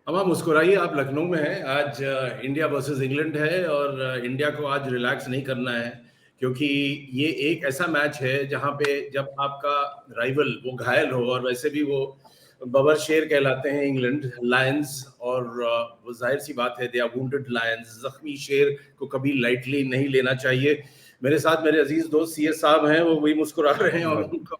अमा मुस्कुराइए, आप लखनऊ में हैं। आज इंडिया वर्सेस इंग्लैंड है और इंडिया को आज रिलैक्स नहीं करना है, क्योंकि ये एक ऐसा मैच है जहां पे जब आपका राइवल वो घायल हो, और वैसे भी वो बबर शेर कहलाते हैं इंग्लैंड लायंस, और वो जाहिर सी बात है, दे आर वुंडेड लायंस। जख्मी शेर को कभी लाइटली नहीं लेना चाहिए। मेरे साथ मेरे अजीज दोस्त सीएस साहब हैं, वो वही मुस्कुरा रहे हैं, और उनको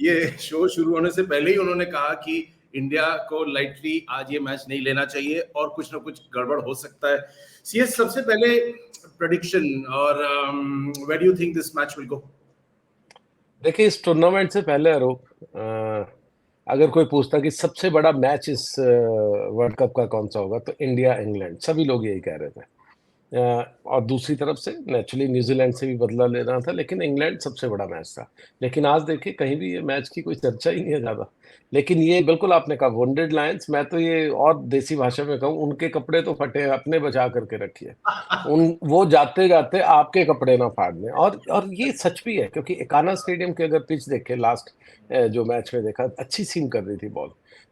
ये शो शुरू होने से पहले ही उन्होंने कहा कि इंडिया को लाइटली आज ये मैच नहीं लेना चाहिए और कुछ ना कुछ गड़बड़ हो सकता है। सीएस, सबसे पहले प्रेडिक्शन, और where do you think this match will go? देखिए, इस टूर्नामेंट से पहले आरोप, अगर कोई पूछता कि सबसे बड़ा मैच इस वर्ल्ड कप का कौन सा होगा, तो इंडिया इंग्लैंड, सभी लोग यही कह रहे थे। और दूसरी तरफ से नेचुरली न्यूजीलैंड से भी बदला ले रहा था, लेकिन इंग्लैंड सबसे बड़ा मैच था। लेकिन आज देखिए, कहीं भी ये मैच की कोई चर्चा ही नहीं है ज्यादा। लेकिन ये बिल्कुल आपने कहा, वुंडेड लायंस, मैं तो ये और देसी भाषा में कहूँ, उनके कपड़े तो फटे हैं, अपने बचा करके रखिए। वो जाते जाते आपके कपड़े ना फाड़ दें। और ये सच भी है, क्योंकि एकाना स्टेडियम के अगर पिच देखे, लास्ट जो मैच में देखा, अच्छी सीम कर रही थी बॉल।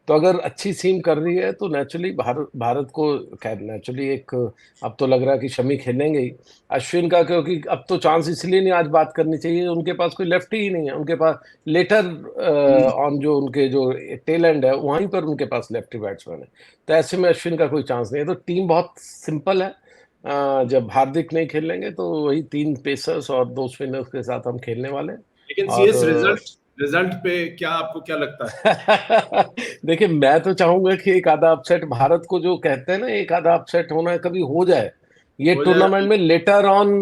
तो अगर अच्छी सीम कर रही है तो नेचुरली भारत को, खैर नेचुरली एक, अब तो लग रहा है कि शमी खेलेंगे ही अश्विन का, क्योंकि अब तो चांस इसलिए नहीं आज बात करनी चाहिए, उनके पास कोई लेफ्ट ही नहीं है। उनके पास लेटर ऑन, जो उनके जो टेल एंड है, वहीं पर उनके पास लेफ्टी बैट्समैन है। तो ऐसे में अश्विन का कोई चांस नहीं है। तो टीम बहुत सिंपल है। जब हार्दिक नहीं खेलेंगे तो वही 3 पेसर्स और 2 स्पिनर्स के साथ हम खेलने वाले हैं। लेकिन और सीएस, रिजल्ट रिजल्ट पे क्या आपको क्या लगता है? देखिए, मैं तो चाहूंगा कि एक आधा अपसेट, भारत को जो कहते हैं ना, एक आधा अपसेट होना है, कभी हो जाए ये हो जाएगा। टूर्नामेंट में, लेटर ऑन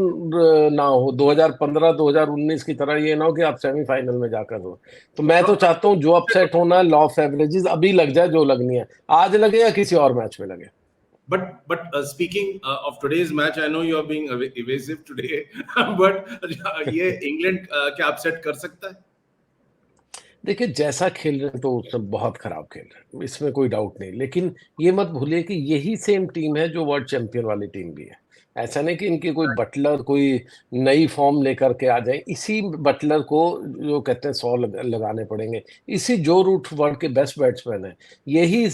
ना हो 2015 2019 की तरह। ये ना हो कि आप सेमीफाइनल में जाकर हो। तो मैं तो चाहता हूँ जो अपसेट होना है, लॉ ऑफ एवरेजेस अभी लग जाए, जो लगनी है आज लगे या किसी और मैच में लगे। But speaking of today's match, I know you are being evasive today, but ये इंग्लैंड क्या अपसेट कर सकता है? देखिए, जैसा खेल रहे हैं तो उसमें बहुत खराब खेल रहे हैं, इसमें कोई डाउट नहीं। लेकिन ये मत भूलिए कि यही सेम टीम है जो वर्ल्ड चैंपियन वाली टीम भी है। ऐसा नहीं कि इनकी कोई बटलर कोई नई फॉर्म लेकर के आ जाए। इसी बटलर को जो कहते हैं 100 लगाने पड़ेंगे। इसी जो रूट वर्ल्ड के बेस्ट बैट्समैन है, यही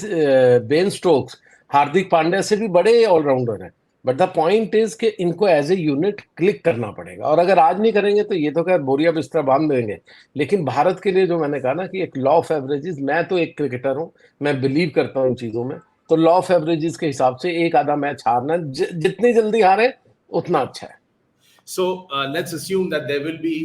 बेन स्टोक्स हार्दिक पांड्या से भी बड़े ऑलराउंडर हैं। बट द पॉइंट इज कि इनको एज ए यूनिट क्लिक करना पड़ेगा, और अगर आज नहीं करेंगे तो ये तो खैर बोरिया बिस्तर बांध देंगे। लेकिन भारत के लिए, जो मैंने कहा ना कि एक लॉ ऑफ एवरेजेस, मैं तो एक क्रिकेटर हूं, मैं बिलीव करता हूं इन चीजों में। तो लॉ ऑफ एवरेजेस के हिसाब से एक आधा मैच हारना, जितनी जल्दी हारे उतना अच्छा है। So let's assume that there will be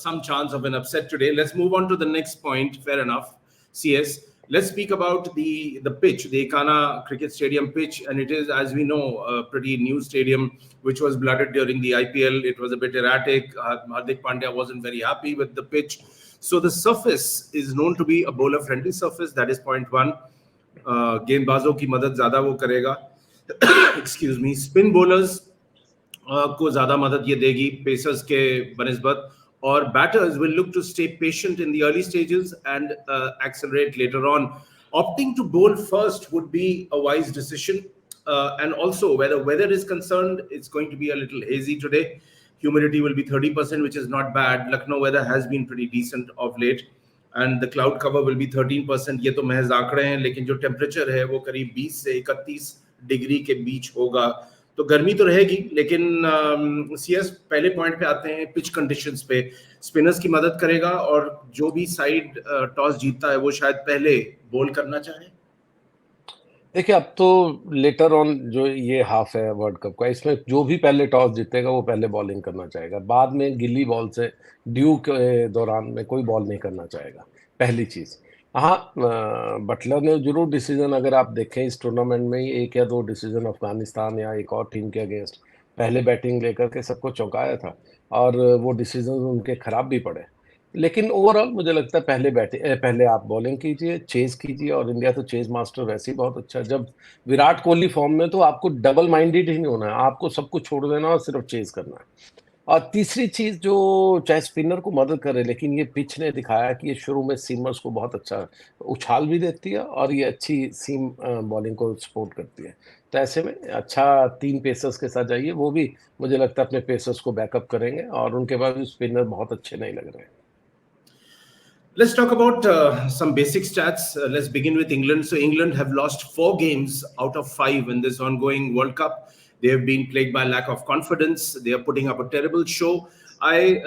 some chance of an upset today. Let's move on to the next point. Fair enough. CS. Let's speak about the pitch, the Ekana Cricket Stadium pitch, and it is, as we know, a pretty new stadium which was blooded during the IPL. It was a bit erratic. Hardik Pandya wasn't very happy with the pitch. So the surface is known to be a bowler-friendly surface. That is point one. गेंदबाजों की मदद ज्यादा वो करेगा। Excuse me. Spin bowlers को ज्यादा मदद ये देगी पेसर्स के बनिस्बत, और batters will look to stay patient in the early stages and accelerate later on. Opting to bowl first would be a wise decision. And also, where the weather is concerned, it's going to be a little hazy today. Humidity will be 30%, which is not bad. Lucknow weather has been pretty decent of late. And the cloud cover will be 13%. ये तो महज आंकड़े हैं, लेकिन जो temperature है वो करीब 20 से 31 डिग्री के बीच होगा। तो गर्मी तो रहेगी, लेकिन सीएस, पहले पॉइंट पे आते हैं, पिच कंडीशंस पे। स्पिनर्स की मदद करेगा, और जो भी साइड टॉस जीतता है वो शायद पहले बॉल करना चाहे। देखिए, अब तो लेटर ऑन जो ये हाफ है वर्ल्ड कप का, इसमें जो भी पहले टॉस जीतेगा वो पहले बॉलिंग करना चाहेगा। बाद में गिल्ली बॉल से ड्यू के दौरान में कोई बॉल नहीं करना चाहेगा, पहली चीज। हाँ, बटलर ने जरूर डिसीजन, अगर आप देखें इस टूर्नामेंट में ही 1 या 2 डिसीजन अफगानिस्तान या एक और टीम के अगेंस्ट पहले बैटिंग लेकर के सबको चौंकाया था, और वो डिसीजन उनके खराब भी पड़े। लेकिन ओवरऑल मुझे लगता है पहले आप बॉलिंग कीजिए, चेज कीजिए। और इंडिया तो चेज मास्टर वैसे ही बहुत अच्छा है। जब विराट कोहली फॉर्म में, तो आपको डबल माइंडेड ही नहीं होना है, आपको सब कुछ छोड़ देना और सिर्फ चेज करना है। और तीसरी चीज, जो चाहे स्पिनर को मदद करे, लेकिन ये पिच ने दिखाया कि ये शुरू में सीमर्स को बहुत अच्छा उछाल भी देती है, और ये अच्छी सीम बॉलिंग को सपोर्ट करती है। तो ऐसे में अच्छा 3 पेसर्स के साथ जाइए, वो भी मुझे लगता है अपने पेसर्स को बैकअप करेंगे, और उनके पास भी स्पिनर बहुत अच्छे नहीं लग रहे हैं। Let's talk about some basic stats. Let's begin with England. So England have lost 4 games out of 5 in this ongoing World Cup. They have been plagued by lack of confidence. They are putting up a terrible show. I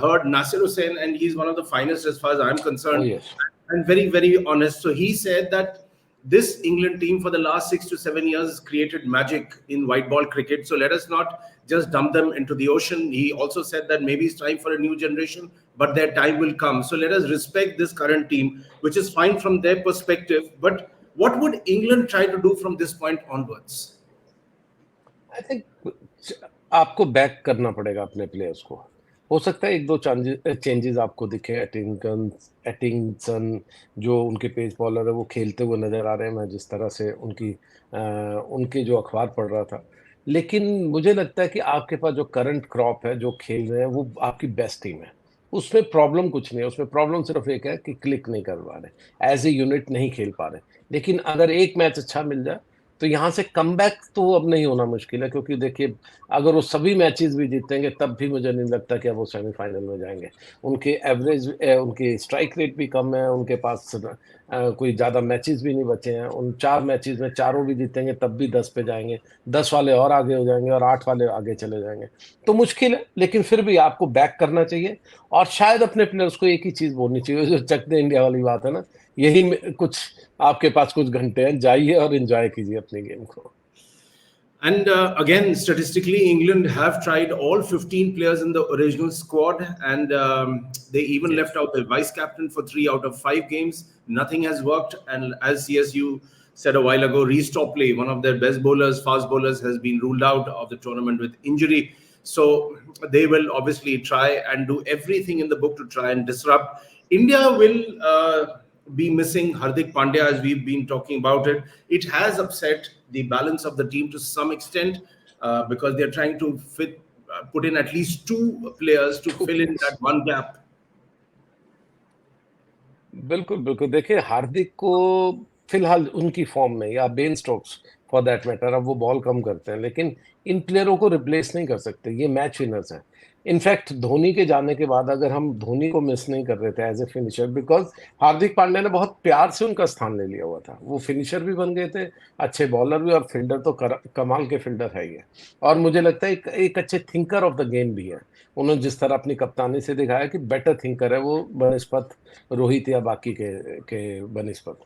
heard Nasir Hussain, and he's one of the finest as far as I'm concerned. Oh, yes. And very, very honest. So he said that this England team for the last 6 to 7 years created magic in white ball cricket. So let us not just dump them into the ocean. He also said that maybe it's time for a new generation, but their time will come. So let us respect this current team, which is fine from their perspective. But what would England try to do from this point onwards? I think आपको back करना पड़ेगा अपने players को. हो सकता है 1-2 changes आपको दिखे. एटिंगसन जो उनके पेस बॉलर है वो खेलते हुए नजर आ रहे हैं. मैं जिस तरह से उनके जो अखबार पढ़ रहा था, लेकिन मुझे लगता है कि आपके पास जो करंट क्रॉप है जो खेल रहे हैं वो आपकी बेस्ट टीम है. उसमें प्रॉब्लम कुछ नहीं है. उसमें प्रॉब्लम सिर्फ एक है कि क्लिक नहीं कर पा रहे, एज ए यूनिट नहीं खेल पा रहे. लेकिन अगर एक मैच अच्छा मिल जाए तो यहाँ से कमबैक तो अब नहीं होना मुश्किल है, क्योंकि देखिए अगर वो सभी मैचेस भी जीतेंगे तब भी मुझे नहीं लगता कि अब वो सेमीफाइनल में जाएंगे. उनके एवरेज उनकी स्ट्राइक रेट भी कम है. उनके पास कोई ज़्यादा मैचेस भी नहीं बचे हैं. उन 4 मैचेस में चारों भी जीतेंगे तब भी 10 पे जाएंगे. 10 वाले और आगे हो जाएंगे और 8 वाले आगे चले जाएंगे. तो मुश्किल है, लेकिन फिर भी आपको बैक करना चाहिए. और शायद अपने प्लेयर्स को एक ही चीज़ बोलनी चाहिए, जो चक दे इंडिया वाली बात है ना, यही कुछ आपके पास कुछ घंटे हैं, जाइए और एंजॉय कीजिए अपने गेम को. And again, statistically, England have tried all 15 players in the original squad, and they even left out the vice captain for 3 out of 5 games. Nothing has worked. And as CSU said a while ago, Reece Topley, one of their best bowlers, fast bowlers, has been ruled out of the tournament with injury. So they will obviously try and do everything in the book to try and disrupt. India will be missing Hardik Pandya, as we've been talking about it. It has upset the balance of the team to some extent because they're trying to put in at least 2 players to fill in that one gap. बिल्कुल बिल्कुल. देखिए हार्दिक को फिलहाल उनकी form में, या Ben Stokes for that matter, अब वो बॉल कम करते हैं, लेकिन इन प्लेयरों को रिप्लेस नहीं कर सकते. ये मैच विनर्स हैं. इनफैक्ट धोनी के जाने के बाद अगर हम धोनी को मिस नहीं कर रहे थे as a finisher, because Hardik Pandya ने बहुत प्यार से उनका स्थान ले लिया हुआ था. वो फिनिशर भी बन गए थे, अच्छे बॉलर भी, और फील्डर तो कमाल के फील्डर है ये. और मुझे लगता है एक अच्छे थिंकर ऑफ द गेम भी है. उन्होंने जिस तरह अपनी कप्तानी से दिखाया कि बेटर थिंकर है वो बनिस्पत रोहित या बाकी के बनिस्पत.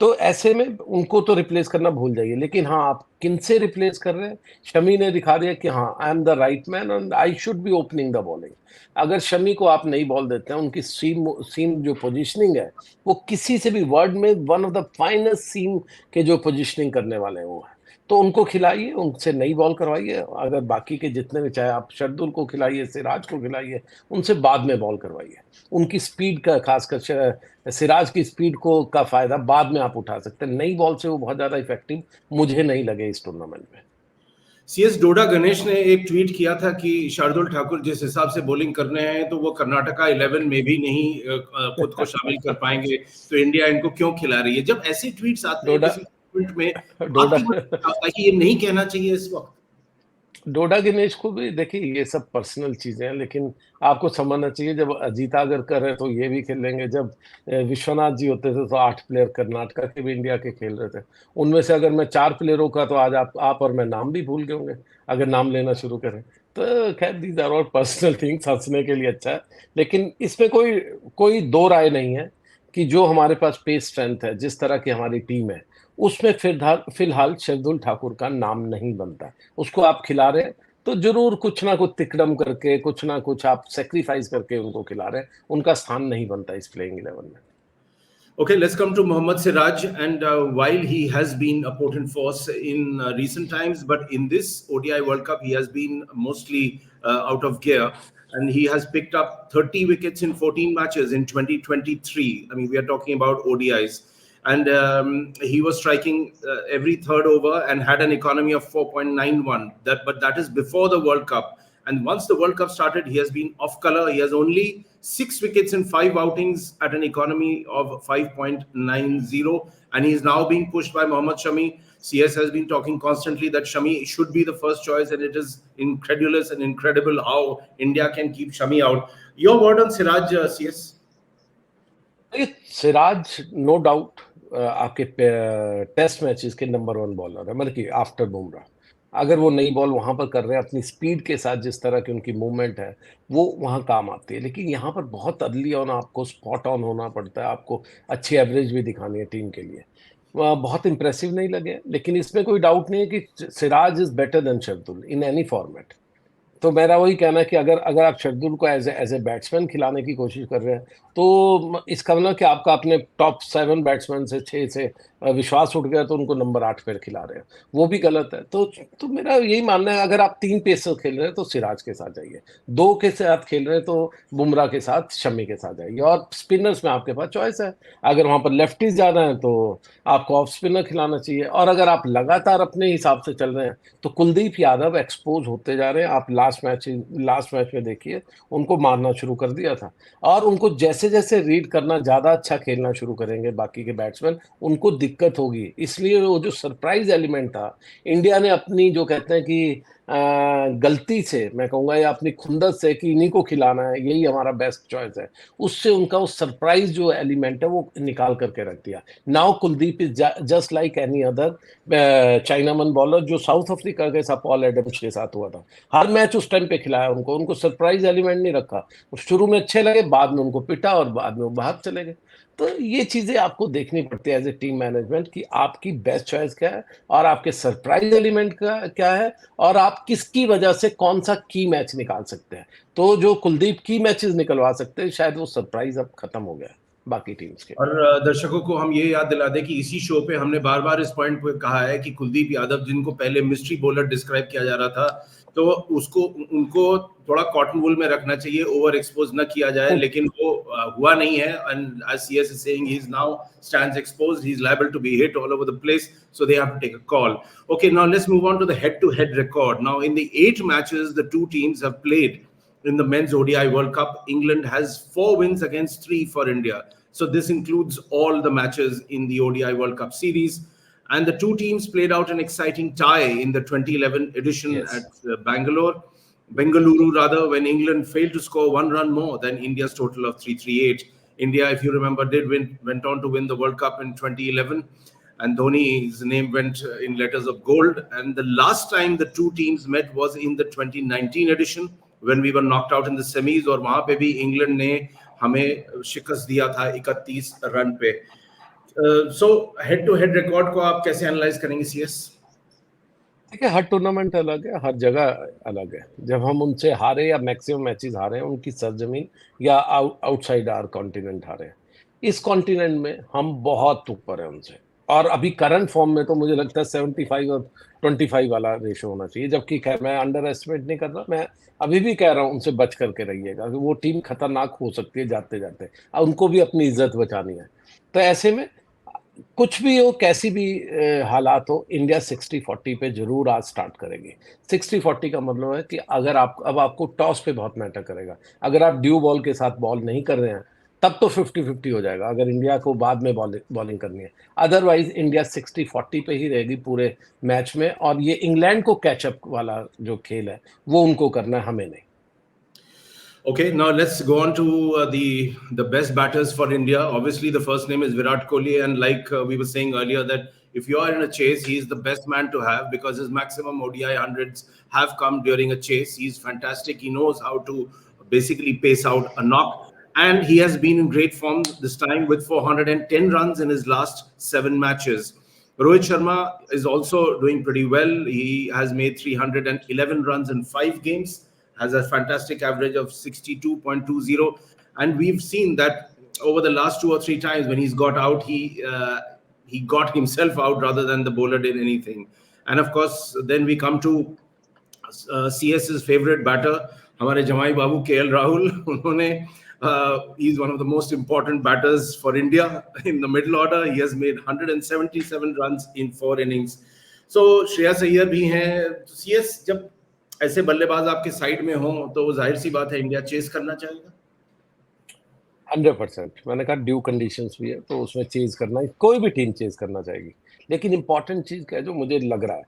तो ऐसे में उनको तो रिप्लेस करना भूल जाइए. लेकिन हाँ, आप किन से रिप्लेस कर रहे हैं? शमी ने दिखा दिया कि हाँ, I am the right man and I should be opening the bowling. अगर शमी को आप नहीं बॉल देते हैं, उनकी सीम जो पोजीशनिंग है वो किसी से भी वर्ल्ड में वन ऑफ द फाइनेस्ट सीम के जो पोजीशनिंग करने वाले हैं वो है. तो उनको खिलाइए, उनसे नई बॉल करवाइए. अगर बाकी के जितने भी, चाहे आप शर्दुल को खिलाइए, सिराज को खिलाइए, उनसे बाद में बॉल करवाइए. उनकी स्पीड का, खासकर सिराज की स्पीड को का फायदा बाद में आप उठा सकते हैं. नई बॉल से वो बहुत ज्यादा इफेक्टिव मुझे नहीं लगे इस टूर्नामेंट में. CS डोडा गणेश ने एक ट्वीट किया था कि शार्दुल ठाकुर जिस हिसाब से बॉलिंग करने हैं तो वो कर्नाटका 11 में भी नहीं खुद को शामिल कर पाएंगे, तो इंडिया इनको क्यों खिला रही है. जब ऐसे ट्वीट्स आते हैं किसी ट्वीट में, ये नहीं कहना चाहिए इस वक्त. डोडा गणेश को भी देखिए, ये सब पर्सनल चीजें हैं, लेकिन आपको समझना चाहिए जब अजीता अगर करे तो ये भी खेलेंगे. जब विश्वनाथ जी होते थे तो 8 प्लेयर कर्नाटका के भी इंडिया के खेल रहे थे. उनमें से अगर मैं 4 प्लेयरों का, तो आज आप और मैं नाम भी भूल गए होंगे अगर नाम लेना शुरू करें. तो खैर, these are all personal things, हंसने के लिए अच्छा है. लेकिन इसमें कोई दो राय नहीं है कि जो हमारे पास पेस स्ट्रेंथ है, जिस तरह की हमारी टीम है, उसमें फिलहाल शार्दुल ठाकुर का नाम नहीं बनता. उसको आप खिला रहे हैं तो जरूर कुछ ना कुछ तिकड़म करके, कुछ ना कुछ आप सेक्रीफाइस करके उनको खिला रहे हैं. उनका स्थान नहीं बनता इस प्लेइंग 11 में. Okay, let's come to Mohammad Siraj. And while he has been a potent force in recent times, but in this ODI World Cup, he has been mostly out of gear. And he has picked up 30 wickets in 14 matches in 2023. I mean, we are talking about ODIs. And he was striking every third over and had an economy of 4.91. But that is before the World Cup. And once the World Cup started, he has been off color. He has only 6 wickets in 5 outings at an economy of 5.90. And he is now being pushed by Mohammad Shami. CS has been talking constantly that Shami should be the first choice. And it is incredulous and incredible how India can keep Shami out. Your word on Siraj, CS? ये Siraj no doubt आपके test matches के number 1 bowler है, मतलब कि after Bumrah. अगर वो नई ball वहां पर कर रहे हैं अपनी स्पीड के साथ, जिस तरह की उनकी मूवमेंट है वो वहां काम आती है। लेकिन यहाँ पर बहुत अर्ली ऑन आपको स्पॉट ऑन होना पड़ता है, आपको अच्छी एवरेज भी दिखानी है टीम के लिए। बहुत इंप्रेसिव नहीं लगे, लेकिन इसमें कोई डाउट नहीं है कि Siraj is better than Shardul in any format. तो मेरा वही कहना है कि अगर अगर आप शार्दुल को एज ए बैट्समैन खिलाने की कोशिश कर रहे हैं, तो इसका मतलब कि आपका अपने टॉप 7 बैट्समैन से 6 से विश्वास उठ गया, तो उनको नंबर 8 पे खिला रहे हैं, वो भी गलत है। तो मेरा यही मानना है, अगर आप 3 पेसर खेल रहे हैं तो सिराज के साथ जाइए, 2 के साथ खेल रहे हैं तो बुमराह के साथ, शमी के साथ जाइए, और स्पिनर्स में आपके पास चॉइस है। अगर वहां पर लेफ्टीज ज्यादा है तो आपको ऑफ स्पिनर खिलाना चाहिए। और अगर आप लगातार अपने हिसाब से चल रहे हैं तो कुलदीप यादव एक्सपोज होते जा रहे हैं। आप लास्ट मैच में देखिए, उनको मारना शुरू कर दिया था। और उनको जैसे जैसे रीड करना, ज्यादा अच्छा खेलना शुरू करेंगे बाकी के बैट्समैन, उनको दिक्कत होगी। इसलिए वो जो सरप्राइज एलिमेंट था, इंडिया ने अपनी जो कहते हैं कि गलती से, मैं कहूंगा, या अपनी खुंदस से कि इन्हीं को खिलाना है, यही हमारा बेस्ट चॉइस है, उससे उनका वो सरप्राइज जो एलिमेंट है वो निकाल करके रख दिया। Now Kuldeep is just like any other chinaman bowler जो साउथ अफ्रीका के साथ पॉल एडम्स के साथ हुआ था। हर मैच उस टाइम पे खिलाया उनको सरप्राइज एलिमेंट नहीं रखा। शुरू में अच्छे लगे, बाद में उनको पिटा और बाद में वो बाहर चले गए। तो ये चीजें आपको देखनी पड़ती है एज ए टीम मैनेजमेंट, कि आपकी बेस्ट चॉइस क्या है और आपके सरप्राइज एलिमेंट का क्या है, और आप किसकी वजह से कौन सा की मैच निकाल सकते हैं। तो जो कुलदीप की मैचेस निकलवा सकते हैं, शायद वो सरप्राइज अब खत्म हो गया बाकी टीम्स के। और दर्शकों को हम ये याद दिला दें कि इसी शो पे हमने बार बार इस पॉइंट पे कहा है कि कुलदीप यादव, जिनको पहले मिस्ट्री बॉलर डिस्क्राइब किया जा रहा था, तो उसको उनको थोड़ा कॉटन वूल में रखना चाहिए, ओवर एक्सपोज न किया जाए, लेकिन वो हुआ नहीं है। And as CS is saying, he is now stands exposed, he is liable to be hit all over the place, so they have to take a call. Okay, now let's move on to the head to head record. Now in the 8 matches the two teams have played in the men's ODI World Cup, England has 4 wins against 3 for India. So this includes all the matches in the ODI World Cup series. And the two teams played out an exciting tie in the 2011 edition Yes. at Bengaluru, rather, when England failed to score 1 run more than India's total of 338. India, if you remember, went on to win the World Cup in 2011. And Dhoni's name went in letters of gold. And the last time the two teams met was in the 2019 edition, when we were knocked out in the semis, और वहां पे भी England ने हमें शिकस्त दिया था 31 run पे। So head to head record को आप कैसे एनालाइज करेंगे सीएस? देखिए, हर टूर्नामेंट अलग है, हर जगह अलग है। जब हम उनसे हारे या मैक्सिमम मैचेस हारे हैं उनकी सरजमीन या आउटसाइड आवर कॉन्टिनेंट हारे हैं, इस कॉन्टिनेंट में हम बहुत ऊपर है उनसे। और अभी करंट फॉर्म में तो मुझे लगता है 75 और 25 वाला रेशो होना चाहिए। जबकि खैर, मैं अंडर एस्टिमेट नहीं कर रहा, मैं अभी भी कह रहा हूँ उनसे बच करके रहिएगा, वो टीम खतरनाक हो सकती है जाते जाते, उनको भी अपनी इज्जत बचानी है। तो ऐसे में कुछ भी हो, कैसी भी हालात हो, इंडिया 60-40 पे जरूर आज स्टार्ट करेगी। 60-40 का मतलब है कि अगर आप, अब आपको टॉस पे बहुत मैटर करेगा। अगर आप ड्यू बॉल के साथ बॉल नहीं कर रहे हैं तब तो 50-50 हो जाएगा, अगर इंडिया को बाद में बॉलिंग करनी है। अदरवाइज इंडिया 60-40 पे ही रहेगी पूरे मैच में, और ये इंग्लैंड को कैचअप वाला जो खेल है वो उनको करना है, हमें नहीं। Okay, now let's go on to the best batters for India. Obviously, the first name is Virat Kohli, and like we were saying earlier, that if you are in a chase, he is the best man to have, because his maximum ODI hundreds have come during a chase. He's fantastic. He knows how to basically pace out a knock, and he has been in great form this time with 410 runs in his last 7 matches. Rohit Sharma is also doing pretty well. He has made 311 runs in 5 games. Has a fantastic average of 62.20, and we've seen that over the last 2 or 3 times when he's got out, he got himself out rather than the bowler did anything. And of course, then we come to CS's favorite batter, हमारे जमाई बाबू KL Rahul. उन्होंने he's one of the most important batters for India in the middle order. He has made 177 runs in 4 innings. So Shreyas Iyer भी हैं। CS, जब ऐसे बल्लेबाज आपके side में हो तो जाहिर सी बात है इंडिया चेस करना चाहेगा। 100%, मैंने कहा ड्यू कंडीशंस भी है तो उसमें चेज करना, कोई भी टीम चेज करना चाहेगी। लेकिन इंपॉर्टेंट चीज क्या है जो मुझे लग रहा है,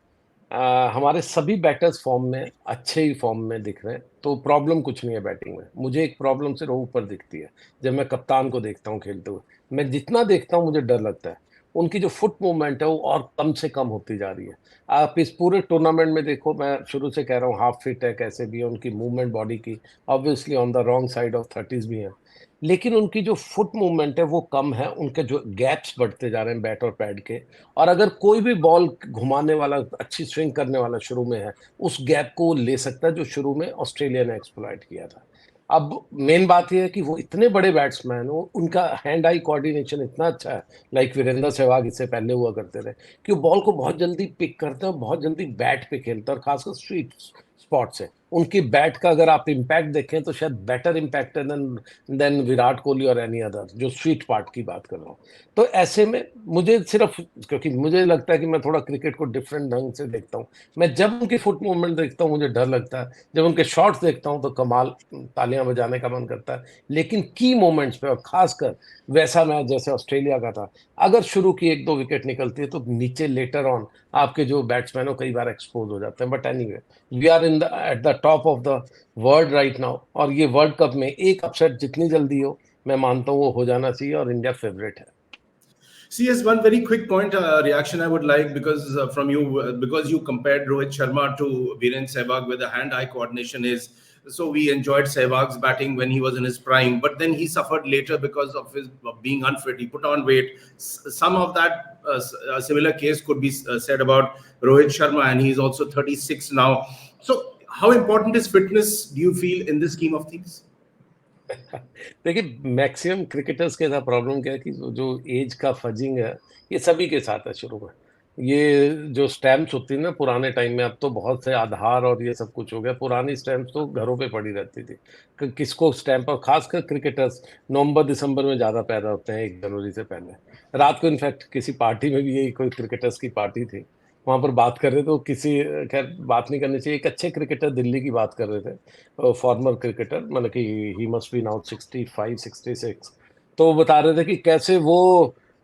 हमारे सभी बैटर्स फॉर्म में अच्छे ही फॉर्म में दिख रहे हैं, तो प्रॉब्लम कुछ नहीं है बैटिंग में। मुझे एक प्रॉब्लम सिर्फ ऊपर दिखती है, जब मैं कप्तान को देखता हूँ खेलते हुए। मैं जितना देखता हूँ मुझे डर लगता है, उनकी जो फुट मूवमेंट है वो और कम से कम होती जा रही है। आप इस पूरे टूर्नामेंट में देखो, मैं शुरू से कह रहा हूँ हाफ फिट है, कैसे भी है उनकी मूवमेंट बॉडी की, obviously on the wrong side of 30s भी हैं, लेकिन उनकी जो फुट मूवमेंट है वो कम है, उनके जो गैप्स बढ़ते जा रहे हैं बैट और पैड के। और अगर कोई भी बॉल घुमाने वाला, अच्छी स्विंग करने वाला शुरू में है, उस गैप को वो ले सकता है जो शुरू में ऑस्ट्रेलिया ने एक्सप्लॉइट किया था। अब मेन बात ये है कि वो इतने बड़े बैट्समैन हो, उनका हैंड आई कोऑर्डिनेशन इतना अच्छा है, लाइक वीरेंद्र सहवाग इससे पहले हुआ करते थे, कि वो बॉल को बहुत जल्दी पिक करते हैं और बहुत जल्दी बैट पे खेलते हैं, और खासकर स्वीट स्पॉट से। उनकी बैट का अगर आप इम्पैक्ट देखें तो शायद बेटर इम्पैक्ट है देन विराट कोहली और एनी अदर, जो स्वीट पार्ट की बात कर रहा हूँ। तो ऐसे में मुझे सिर्फ, क्योंकि मुझे लगता है कि मैं थोड़ा क्रिकेट को डिफरेंट ढंग से देखता हूँ, मैं जब उनकी फुट मूवमेंट देखता हूँ मुझे डर लगता है, जब उनके शॉट्स देखता हूँ तो कमाल, तालियां बजाने का मन करता है। लेकिन की मोमेंट्स पे, और खासकर वैसा मैच जैसे ऑस्ट्रेलिया का था, अगर शुरू की 1-2 विकेट निकलती है तो नीचे लेटर ऑन आपके जो बैट्समैन हो कई बार एक्सपोज हो जाते हैं। But anyway, we are in the at the top of the world right now, और ये वर्ल्ड कप में एक अपसेट जितनी जल्दी हो, मैं मानता हूँ वो हो जाना चाहिए, और इंडिया फेवरेट है। See, yes, one very quick point reaction I would like, because from you, because you compared Rohit Sharma to Viren Sehwag with the hand-eye coordination, is so we enjoyed Sehwag's batting when he was in his prime, but then he suffered later because of his being unfit. He put on weight. Some of that a similar case could be said about Rohit Sharma, and he's also 36 now. So, how important is fitness, do you feel, in this scheme of things? देखिए, maximum cricketers के साथ problem क्या है कि जो as का fudging है, ये सभी के साथ है शुरू में। ये जो स्टैम्प्स होती है ना पुराने टाइम में, अब तो बहुत से आधार और ये सब कुछ हो गया, पुरानी स्टैम्प्स तो घरों पे पड़ी रहती थी। किसको स्टैम्प, और खासकर क्रिकेटर्स नवंबर दिसंबर में ज्यादा पैदा होते हैं, 1 जनवरी से पहले। रात को इनफैक्ट किसी पार्टी में भी, यही कोई क्रिकेटर्स की पार्टी थी, वहां पर बात कर रहे थे, तो किसी, खैर बात नहीं करनी चाहिए, एक अच्छे क्रिकेटर दिल्ली की बात कर रहे थे, फॉर्मर क्रिकेटर, मतलब कि ही मस्ट बी नाउ 65-66। तो वो बता रहे थे कि कैसे वो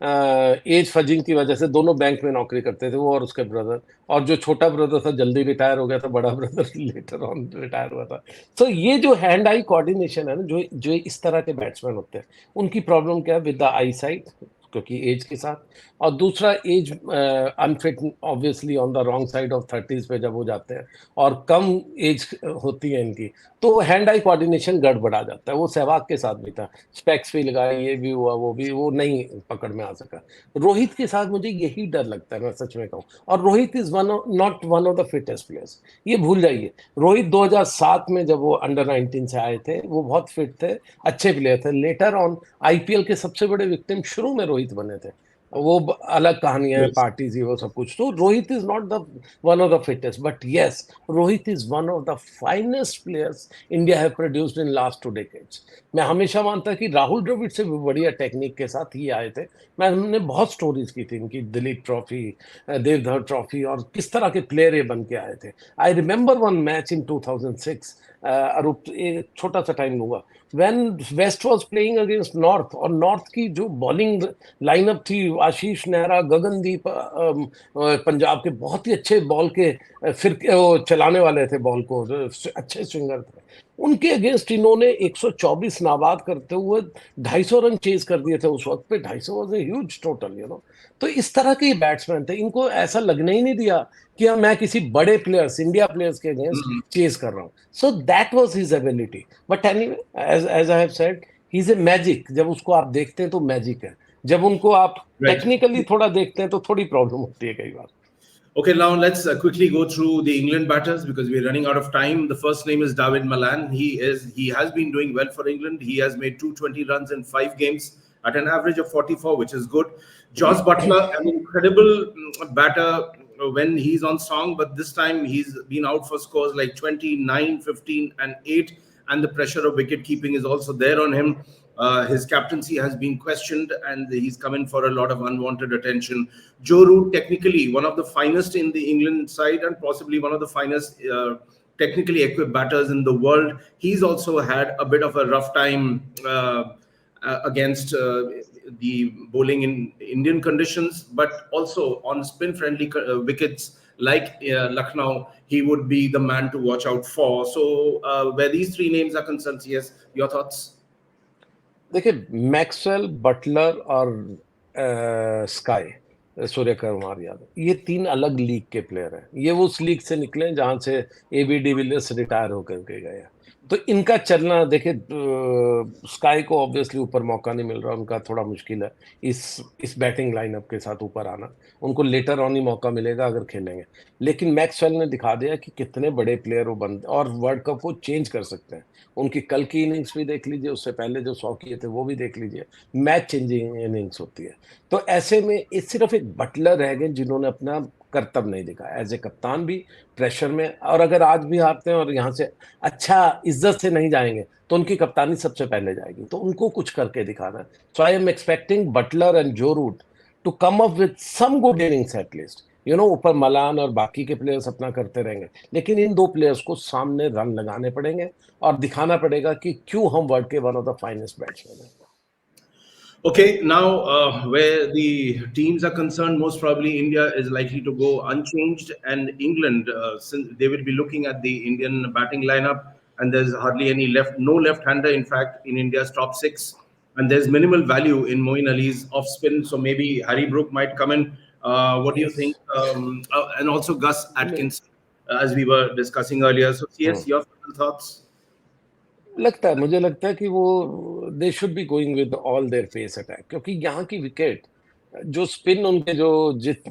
एज फजिंग की वजह से, दोनों बैंक में नौकरी करते थे वो और उसके ब्रदर, और जो छोटा ब्रदर था जल्दी रिटायर हो गया था, बड़ा ब्रदर लेटर ऑन रिटायर हुआ था। तो ये जो हैंड आई कोऑर्डिनेशन है ना, जो जो इस तरह के बैट्समैन होते हैं, उनकी प्रॉब्लम क्या है, विद द आई साइट, क्योंकि एज के साथ, और दूसरा age unfit, obviously on the wrong side of 30s पे जब हो जाते हैं, और कम एज होती है इनकी, तो हैंड आई कोऑर्डिनेशन गड़बड़ा जाता है। वो सहवाग के साथ भी था, स्पेक्स भी लगाए, ये भी हुआ, वो भी, वो नहीं पकड़ में आ सका। रोहित के साथ मुझे यही डर लगता है, मैं सच में कहूँ। और Rohit is not one of the fittest players, ये भूल जाइए। रोहित 2007 में जब वो अंडर 19 से आए थे, वो बहुत फिट थे, अच्छे प्लेयर थे। लेटर ऑन आईपीएल के सबसे बड़े विक्टिम शुरू में रोहित बने थे, वो अलग कहानियां है, Yes. पार्टीज, वो सब कुछ। तो Rohit is not the one of the fittest, but yes, Rohit is one of the finest players India have produced in last 2 decades. मैं हमेशा मानता कि राहुल द्रविड़ से भी बढ़िया टेक्निक के साथ ही आए थे। हमने बहुत स्टोरीज की थी इनकी, दिलीप ट्रॉफी, देवधर ट्रॉफी, और किस तरह के प्लेयर ये बन के आए थे। I remember one match in 2006, एक छोटा सा टाइम लूंगा, when west was playing against north, और नॉर्थ की जो बॉलिंग लाइनअप थी, आशीष नेहरा, गगनदीप, पंजाब के बहुत ही अच्छे बॉल के, फिर वो चलाने वाले थे बॉल को, अच्छे स्विंगर थे। उनके अगेंस्ट इन्होंने 124 नाबाद करते हुए 250 रन चेज कर दिए थे उस वक्त पे। 250 was a huge total, you know. तो इस तरह के बैट्समैन थे, इनको ऐसा लगने ही नहीं दिया कि मैं किसी बड़े प्लेयर्स, इंडिया प्लेयर्स के अगेंस्ट Mhm. चेज कर रहा हूँ। So that was his ability. But anyway, as I have said, he is a magic. जब उसको आप देखते हैं तो मैजिक है, जब उनको आप Right. टेक्निकली थोड़ा देखते हैं तो थोड़ी प्रॉब्लम होती है कई बार। Okay, now let's quickly go through the England batters because we're running out of time. The first name is David Malan. He has been doing well for England. He has made 220 runs in 5 games at an average of 44, which is good. Joss Butler, an incredible batter when he's on song, but this time he's been out for scores like 29, 15, and 8, and the pressure of wicket keeping is also there on him. His captaincy has been questioned, and he's come in for a lot of unwanted attention. Joe Root, technically one of the finest in the England side, and possibly one of the finest technically equipped batters in the world. He's also had a bit of a rough time against the bowling in Indian conditions, but also on spin-friendly wickets. like Lucknow, he would be the man to watch out for. So where these three names are concerned, yes, your thoughts? देखिए, Maxwell, Buttler और sky, Surya Kumar Yadav, ये 3 अलग league के player हैं। ये वो उस league से निकले जहां से एबी डिविलियर्स रिटायर होकर के गए हैं। तो इनका चलना देखिए, स्काई को ऑब्वियसली ऊपर मौका नहीं मिल रहा, उनका थोड़ा मुश्किल है इस बैटिंग लाइनअप के साथ ऊपर आना। उनको लेटर ऑन ही मौका मिलेगा अगर खेलेंगे। लेकिन मैक्सवेल ने दिखा दिया कि कितने बड़े प्लेयर वो बनते और वर्ल्ड कप को चेंज कर सकते हैं। उनकी कल की इनिंग्स भी देख लीजिए, उससे पहले जो 100 किए थे वो भी देख लीजिए, मैच चेंजिंग इनिंग्स होती है। तो ऐसे में इस सिर्फ एक बटलर रह गए जिन्होंने अपना कर्तव्य नहीं दिखाया एज ए कप्तान भी प्रेशर में। और अगर आज भी हारते हैं और यहाँ से अच्छा इज्जत से नहीं जाएंगे तो उनकी कप्तानी सबसे पहले जाएगी, तो उनको कुछ करके दिखाना है। So I am expecting Buttler and Joe Root to come up with some good innings at least. ऊपर मलान और बाकी के प्लेयर्स अपना करते रहेंगे, लेकिन इन 2 प्लेयर्स को सामने रन लगाने पड़ेंगे और दिखाना पड़ेगा कि क्यों हम वर्ल्ड के one of the finest batsman हैं। Okay, now where the teams are concerned, most probably India is likely to go unchanged, and England, since they will be looking at the Indian batting lineup, and there's hardly any no left-hander, in fact, in India's top 6, and there's minimal value in Moeen Ali's off spin, so maybe Harry Brook might come in. What do you think? And also Gus Atkins, as we were discussing earlier. So, yes, your final thoughts? मुझे लगता है कि वो they should be going with all their pace attack, क्योंकि यहाँ की wicket जो spin उनके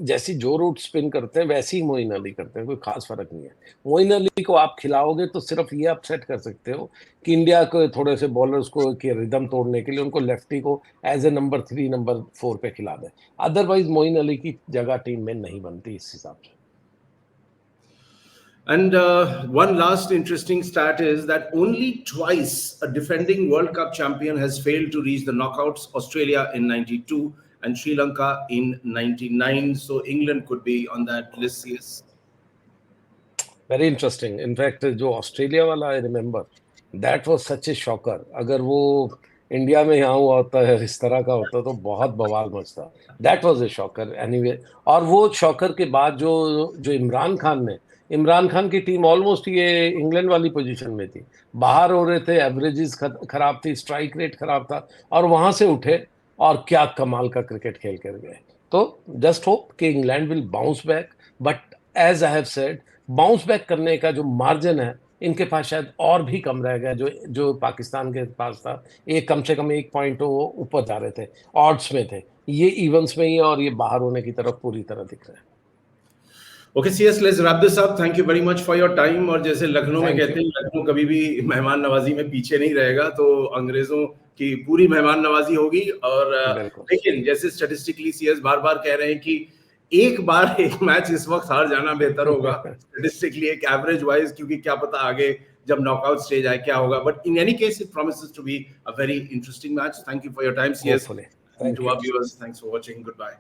जैसी जो रूट स्पिन करते हैं वैसी ही मोइन अली करते हैं, कोई खास फर्क नहीं है। मोइन अली को आप खिलाओगे तो सिर्फ ये अपसेट कर सकते हो कि इंडिया को थोड़े से बॉलर्स को के रिदम तोड़ने के लिए उनको लेफ्टी को एज ए नंबर 3 नंबर 4 पे खिला दे। अदरवाइज मोइन अली की जगह टीम में नहीं बनती इस हिसाब से। And one last interesting stat is that only twice a defending World Cup champion has failed to reach the knockouts. Australia in 92 and Sri Lanka in 99. So England could be on that list. Yes. Very interesting. In fact, जो Australia वाला I remember, that was such a shocker. अगर वो India में यहाँ हुआ होता है इस तरह का होता तो बहुत बवाल मचता। That was a shocker anyway. और वो शॉकर के बाद जो इमरान खान की टीम ऑलमोस्ट ये इंग्लैंड वाली पोजीशन में थी, बाहर हो रहे थे, एवरेजेस खराब थी, स्ट्राइक रेट खराब था, और वहां से उठे और क्या कमाल का क्रिकेट खेल कर गए। तो जस्ट होप कि England will bounce back, but as I have said, bounce back करने का जो मार्जिन है इनके पास शायद और भी कम रह गया जो पाकिस्तान के पास था। एक कम से कम 1 पॉइंट वो ऊपर जा रहे थे, ऑड्स में थे, ये इवेंट्स में ही और ये बाहर होने की तरफ पूरी तरह दिख रहा है। Okay, CS, let's wrap this up. Thank you very much for your time. और जैसे लखनऊ में कहते हैं, लखनऊ कभी भी मेहमान नवाजी में पीछे नहीं रहेगा, तो अंग्रेजों की पूरी मेहमान नवाजी होगी। और लेकिन जैसे स्टैटिस्टिकली CS बार-बार कह रहे हैं कि एक मैच इस वक्त हार जाना बेहतर होगा स्टैटिस्टिकली, एक एवरेज वाइज, क्योंकि क्या पता आगे जब नॉकआउट स्टेज आए क्या होगा। But in any case it promises to be a very interesting match. Thank you for your time CS. To our viewers, thanks for watching. Goodbye.